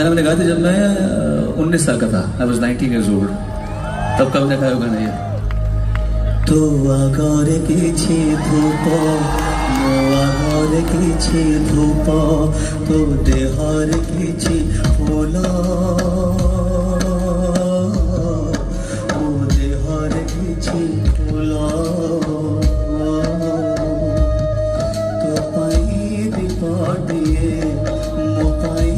गाना मैंने गाया था जब मैं 19 साल का था। I was 19 years old। तब कब ने गाया गाना ये। तो आगरे किछि धूप मो आगरे किछि धूप तो देहर किछि फूल ओ देहर किछि फूल तो पाई दीप दिए मो पाई